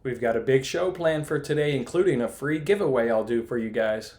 We've got a big show planned for today, including a free giveaway I'll do for you guys.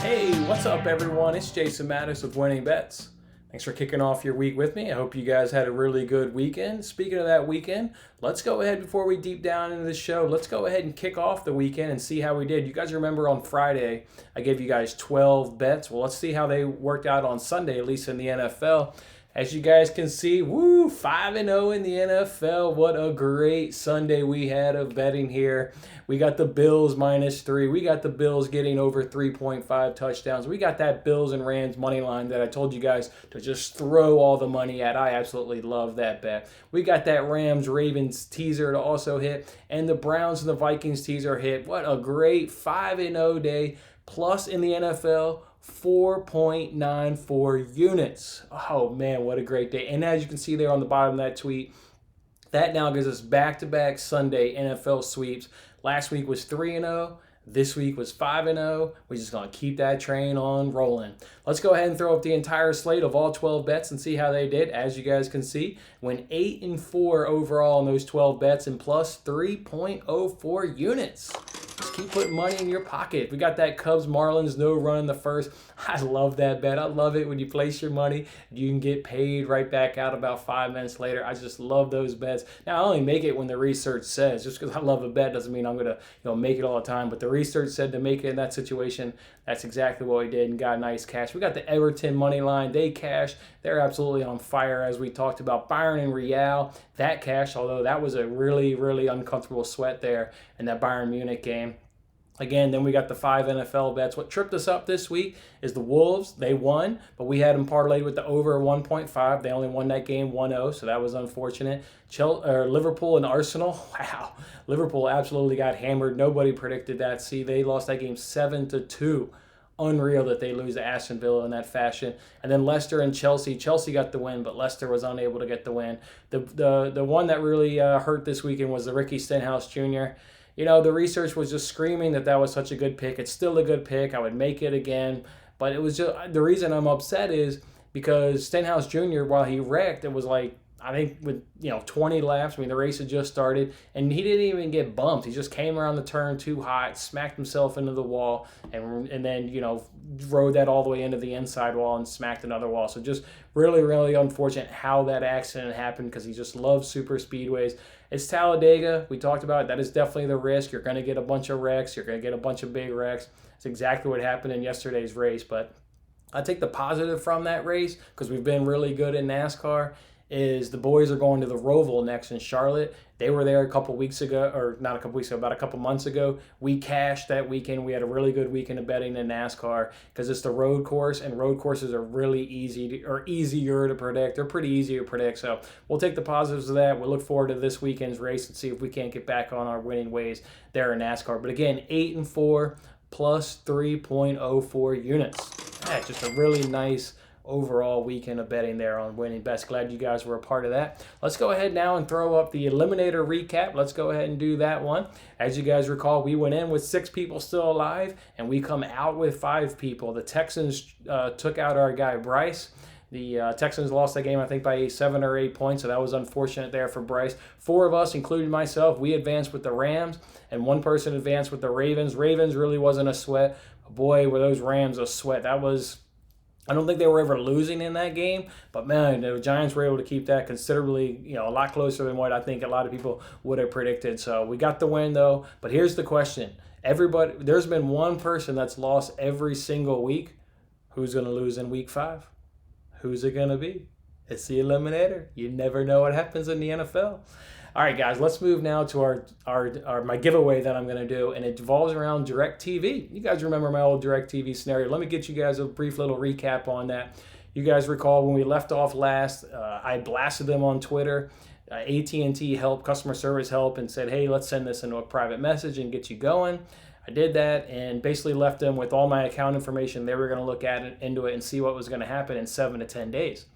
Hey, what's up everyone? It's Jason Mattis with Winning Bets. Thanks for kicking off your week with me. I hope you guys had a really good weekend. Speaking of that weekend, let's go ahead before we deep down into the show. Let's go ahead and kick off the weekend and see how we did. You guys remember on Friday, I gave you guys 12 bets. Well, let's see how they worked out on Sunday, at least in the NFL. As you guys can see, 5-0 in the NFL. What a great Sunday we had of betting here. We got the Bills -3. We got the Bills getting over 3.5 touchdowns. We got that Bills and Rams money line that I told you guys to just throw all the money at. I absolutely love that bet. We got that Rams-Ravens teaser to also hit, and the Browns and the Vikings teaser hit. What a great 5-0 day. Plus in the NFL, 4.94 units. Oh man, what a great day. And as you can see there on the bottom of that tweet, that now gives us back-to-back Sunday NFL sweeps. Last week was 3-0. This week was 5-0. We're just going to keep that train on rolling. Let's go ahead and throw up the entire slate of all 12 bets and see how they did. As you guys can see, went 8-4 overall in those 12 bets and plus 3.04 units. Just keep putting money in your pocket. We got that Cubs Marlins no run in the first. I love that bet. I love it when you place your money, you can get paid right back out about 5 minutes later. I just love those bets. Now I only make it when the research says. Just because I love a bet doesn't mean I'm gonna make it all the time. But the research said to make it in that situation. That's exactly what we did and got nice cash. We got the Everton money line. They cashed. They're absolutely on fire as we talked about. Bayern and Real, that cashed, although that was a really, really uncomfortable sweat there in that Bayern Munich game. Again, then we got the 5 NFL bets. What tripped us up this week is the Wolves. They won, but we had them parlayed with the over 1.5. They only won that game 1-0, so that was unfortunate. Liverpool and Arsenal, wow. Liverpool absolutely got hammered. Nobody predicted that. See, they lost that game 7-2. Unreal that they lose to Aston Villa in that fashion. And then Leicester and Chelsea. Chelsea got the win, but Leicester was unable to get the win. The one that really hurt this weekend was the Ricky Stenhouse Jr. The research was just screaming that was such a good pick. It's still a good pick. I would make it again. But it was just, the reason I'm upset is because Stenhouse Jr., while he wrecked, it was like, I think with 20 laps, the race had just started, and he didn't even get bumped. He just came around the turn too hot, smacked himself into the wall, and then rode that all the way into the inside wall and smacked another wall. So just really, really unfortunate how that accident happened because he just loves super speedways. It's Talladega. We talked about it. That is definitely the risk. You're going to get a bunch of wrecks. You're going to get a bunch of big wrecks. It's exactly what happened in yesterday's race. But I take the positive from that race because we've been really good in NASCAR. Is the boys are going to the Roval next in Charlotte. They were there a couple weeks ago, or not a couple weeks ago, about a couple months ago. We cashed that weekend. We had a really good weekend of betting in NASCAR because it's the road course, and road courses are really easier to predict. They're pretty easy to predict. So we'll take the positives of that. We'll look forward to this weekend's race and see if we can't get back on our winning ways there in NASCAR. But again, 8-4 plus 3.04 units. Just a really nice overall weekend of betting there on Winning Bets. Glad you guys were a part of that. Let's go ahead now and throw up the eliminator recap. Let's go ahead and do that one. As you guys recall, we went in with 6 people still alive, and we come out with 5 people. The Texans took out our guy Bryce. The Texans lost that game, I think, by 7 or 8 points, so that was unfortunate there for Bryce. 4 of us, including myself, we advanced with the Rams, and 1 person advanced with the Ravens. Ravens really wasn't a sweat. Boy, were those Rams a sweat. I don't think they were ever losing in that game, but man, the Giants were able to keep that considerably, a lot closer than what I think a lot of people would have predicted. So we got the win though. But here's the question. There's been one person that's lost every single week. Who's going to lose in week 5? Who's it going to be? It's the eliminator. You never know what happens in the NFL. All right, guys, let's move now to my giveaway that I'm going to do, and it revolves around DirecTV. You guys remember my old DirecTV scenario. Let me get you guys a brief little recap on that. You guys recall when we left off last, I blasted them on Twitter, AT&T help, customer service help, and said, hey, let's send this into a private message and get you going. I did that and basically left them with all my account information. They were going to look at it, into it, and see what was going to happen in 7 to 10 days.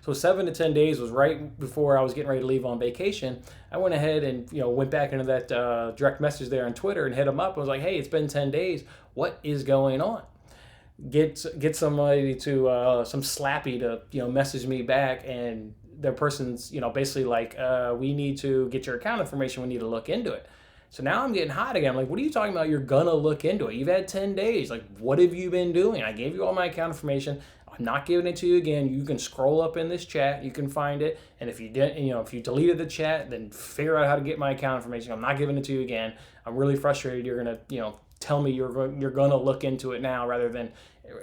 So 7 to 10 days was right before I was getting ready to leave on vacation. I went ahead and went back into that direct message there on Twitter and hit them up. I was like, hey, it's been 10 days. What is going on? get somebody to some slappy to message me back, and their person's basically like, we need to get your account information. We need to look into it. So now I'm getting hot again. I'm like, what are you talking about? You're gonna look into it. You've had 10 days. Like, what have you been doing? I gave you all my account information. I'm not giving it to you again. You can scroll up in this chat. You can find it. And if you didn't, if you deleted the chat, then figure out how to get my account information. I'm not giving it to you again. I'm really frustrated. You're gonna, tell me you're gonna look into it now rather than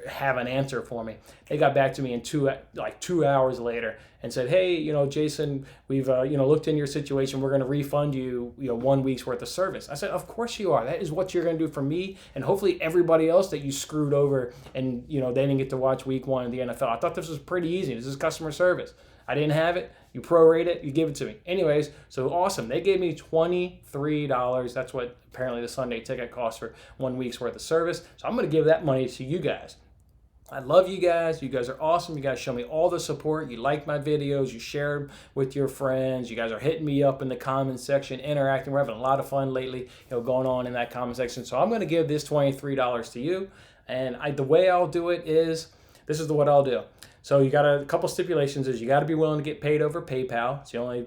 have an answer for me. They got back to me in 2 hours later and said, hey, Jason, we've looked into your situation. We're going to refund you 1 week's worth of service. I said, of course you are. That is what you're going to do for me and hopefully everybody else that you screwed over and they didn't get to watch week 1 of the NFL. I thought this was pretty easy. This is customer service. I didn't have it. You prorate it. You give it to me. Anyways, so awesome. They gave me $23. That's what apparently the Sunday ticket costs for 1 week's worth of service. So I'm going to give that money to you guys. I love you guys. You guys are awesome. You guys show me all the support. You like my videos. You share them with your friends. You guys are hitting me up in the comment section, interacting. We're having a lot of fun lately, going on in that comment section. So I'm going to give this $23 to you. And the way I'll do it is, this is what I'll do. So you got a couple stipulations. Is you got to be willing to get paid over PayPal. It's the only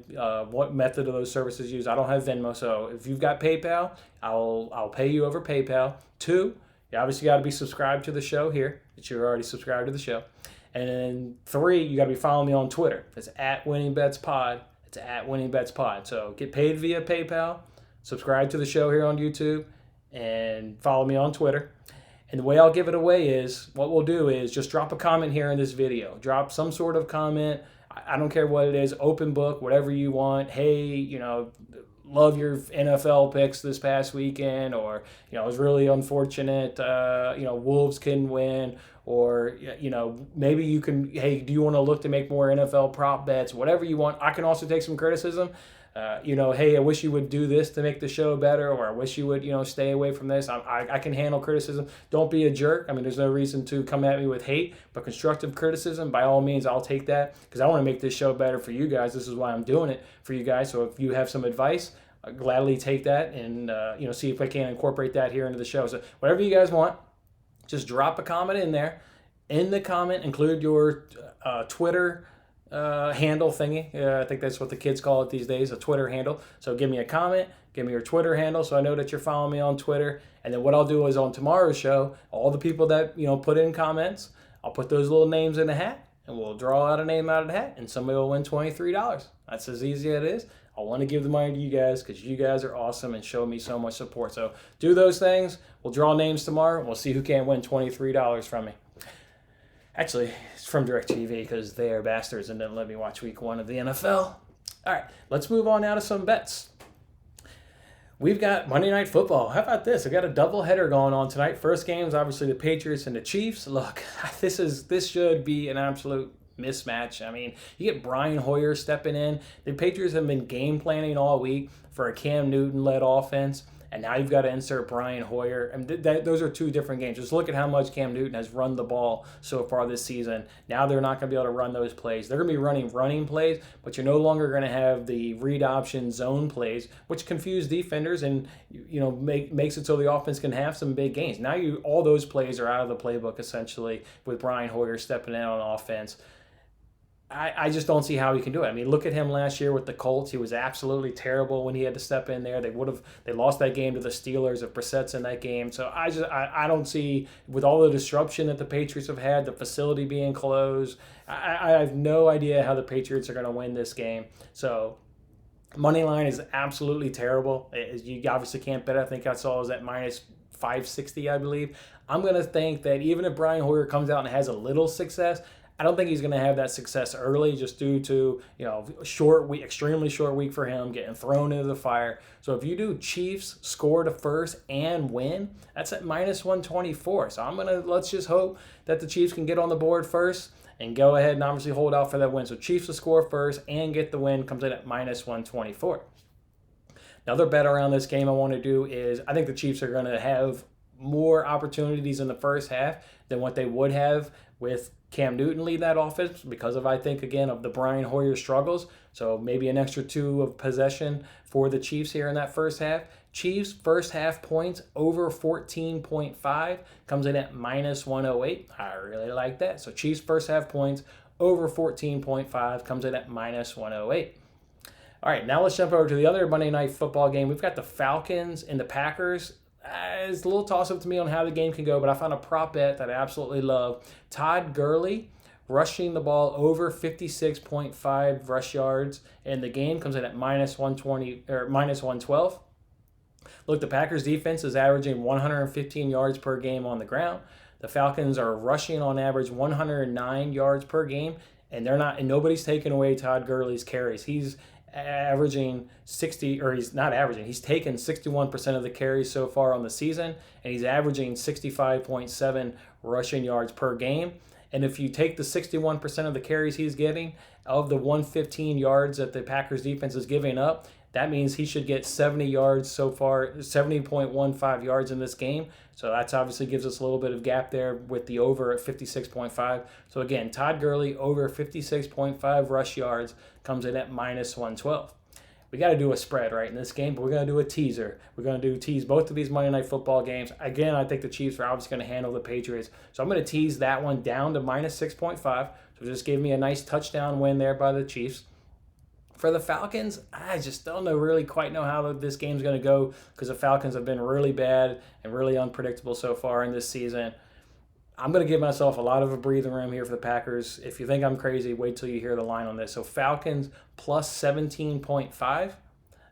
what method of those services used. I don't have Venmo, so if you've got PayPal, I'll pay you over PayPal. 2, you obviously got to be subscribed to the show here. That you're already subscribed to the show. And then 3, you got to be following me on Twitter. It's @WinningBetsPod. It's @WinningBetsPod. So get paid via PayPal, subscribe to the show here on YouTube, and follow me on Twitter. And the way I'll give it away is, what we'll do is just drop a comment here in this video. Drop some sort of comment. I don't care what it is, open book, whatever you want. Hey, love your NFL picks this past weekend, or, it was really unfortunate, Wolves couldn't win, or, maybe you can, hey, do you want to look to make more NFL prop bets? Whatever you want. I can also take some criticism. Hey, I wish you would do this to make the show better, or I wish you would, stay away from this. I can handle criticism. Don't be a jerk. I mean, there's no reason to come at me with hate, but constructive criticism, by all means, I'll take that, because I want to make this show better for you guys. This is why I'm doing it, for you guys. So if you have some advice, I'll gladly take that and, see if I can incorporate that here into the show. So whatever you guys want, just drop a comment in there. In the comment, include your Twitter handle thingy. I think that's what the kids call it these days, a Twitter handle. So give me a comment, give me your Twitter handle so I know that you're following me on Twitter. And then what I'll do is on tomorrow's show, all the people that, put in comments, I'll put those little names in a hat and we'll draw out a name out of the hat and somebody will win $23. That's as easy as it is. I want to give the money to you guys because you guys are awesome and show me so much support. So do those things. We'll draw names tomorrow and we'll see who can win $23 from me. Actually, it's from DirecTV because they are bastards and didn't let me watch week 1 of the NFL. All right, let's move on now to some bets. We've got Monday Night Football. How about this? I've got a doubleheader going on tonight. First game is obviously the Patriots and the Chiefs. Look, this should be an absolute mismatch. I mean, you get Brian Hoyer stepping in. The Patriots have been game planning all week for a Cam Newton-led offense. And now you've got to insert Brian Hoyer. And those are 2 different games. Just look at how much Cam Newton has run the ball so far this season. Now they're not going to be able to run those plays. They're going to be running plays, but you're no longer going to have the read option zone plays, which confuse defenders and makes it so the offense can have some big gains. Now all those plays are out of the playbook essentially with Brian Hoyer stepping in on offense. I just don't see how he can do it. I mean, look at him last year with the Colts. He was absolutely terrible when he had to step in there. They lost that game to the Steelers if Brissett's in that game. So I don't see, with all the disruption that the Patriots have had, the facility being closed, I have no idea how the Patriots are going to win this game. So money line is absolutely terrible. You obviously can't bet. I think I saw it was at minus 560, I believe. I'm going to think that even if Brian Hoyer comes out and has a little success, I don't think he's going to have that success early just due to, extremely short week for him, getting thrown into the fire. So if you do Chiefs score to first and win, that's at minus 124. So let's just hope that the Chiefs can get on the board first and go ahead and obviously hold out for that win. So Chiefs to score first and get the win comes in at minus 124. Another bet around this game I want to do is I think the Chiefs are going to have more opportunities in the first half than what they would have with Cam Newton lead that offense because of, I think, again, of the Brian Hoyer struggles. So maybe an extra 2 of possession for the Chiefs here in that first half. Chiefs first half points over 14.5 comes in at minus 108. I really like that. So Chiefs first half points over 14.5 comes in at minus 108. All right, now let's jump over to the other Monday Night Football game. We've got the Falcons and the Packers. It's a little toss-up to me on how the game can go, but I found a prop bet that I absolutely love. Todd Gurley rushing the ball over 56.5 rush yards, and the game comes in at minus 120 or minus 112. Look, the Packers defense is averaging 115 yards per game on the ground. The Falcons are rushing on average 109 yards per game, and nobody's taking away Todd Gurley's carries. He's averaging 60, or he's not averaging, he's taken 61% of the carries so far on the season, and he's averaging 65.7 rushing yards per game. And if you take the 61% of the carries he's getting, of the 115 yards that the Packers defense is giving up, that means he should get 70 yards so far, 70.15 yards in this game. So that obviously gives us a little bit of gap there with the over at 56.5. So again, Todd Gurley over 56.5 rush yards comes in at minus 112. We got to do a spread, right, in this game, but we're going to do a teaser. We're going to tease both of these Monday Night Football games. Again, I think the Chiefs are obviously going to handle the Patriots. So I'm going to tease that one down to minus 6.5. So just give me a nice touchdown win there by the Chiefs. For the Falcons, I just don't really quite know how this game's going to go because the Falcons have been really bad and really unpredictable so far in this season. I'm going to give myself a lot of a breathing room here for the Packers. If you think I'm crazy, wait till you hear the line on this. So Falcons plus 17.5.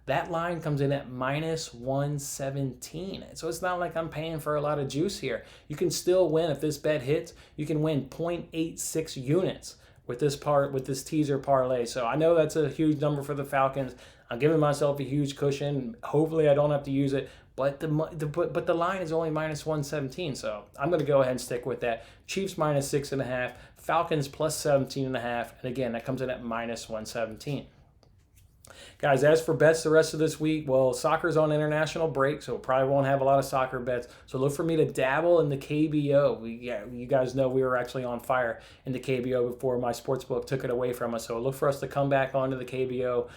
That line comes in at minus 117. So it's not like I'm paying for a lot of juice here. You can still win if this bet hits. You can win 0.86 units with this teaser parlay. So I know that's a huge number for the Falcons. I'm giving myself a huge cushion. Hopefully I don't have to use it. But the line is only minus 117. So I'm going to go ahead and stick with that. Chiefs minus 6.5. Falcons plus 17.5. And again, that comes in at minus 117. Guys, as for bets the rest of this week, well, soccer's on international break, so probably won't have a lot of soccer bets. So look for me to dabble in the KBO. You guys know we were actually on fire in the KBO before my sportsbook took it away from us. So look for us to come back onto the KBO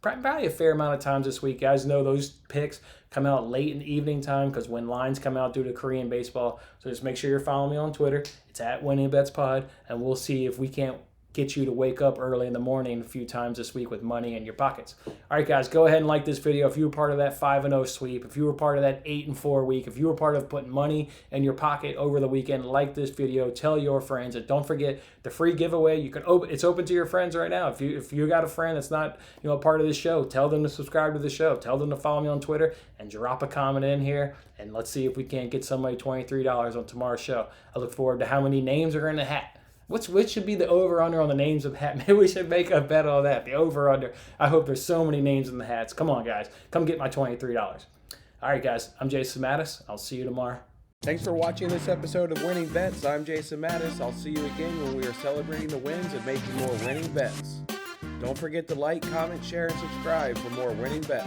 probably a fair amount of times this week. Guys know those picks come out late in the evening time because when lines come out due to Korean baseball. So just make sure you're following me on Twitter. It's at Winning Bets Pod, and we'll see if we can't get you to wake up early in the morning a few times this week with money in your pockets. All right, guys, go ahead and like this video. If you were part of that 5-0 sweep, if you were part of that 8-4 week, if you were part of putting money in your pocket over the weekend, like this video, tell your friends, and don't forget the free giveaway. You can it's open to your friends right now. If you got a friend that's not a part of this show, tell them to subscribe to the show. Tell them to follow me on Twitter and drop a comment in here. And let's see if we can't get somebody $23 on tomorrow's show. I look forward to how many names are in the hat. Which should be the over-under on the names of hat? Maybe we should make a bet on that, the over-under. I hope there's so many names in the hats. Come on, guys. Come get my $23. All right, guys. I'm Jason Mattis. I'll see you tomorrow. Thanks for watching this episode of Winning Bets. I'm Jason Mattis. I'll see you again when we are celebrating the wins and making more winning bets. Don't forget to like, comment, share, and subscribe for more winning bets.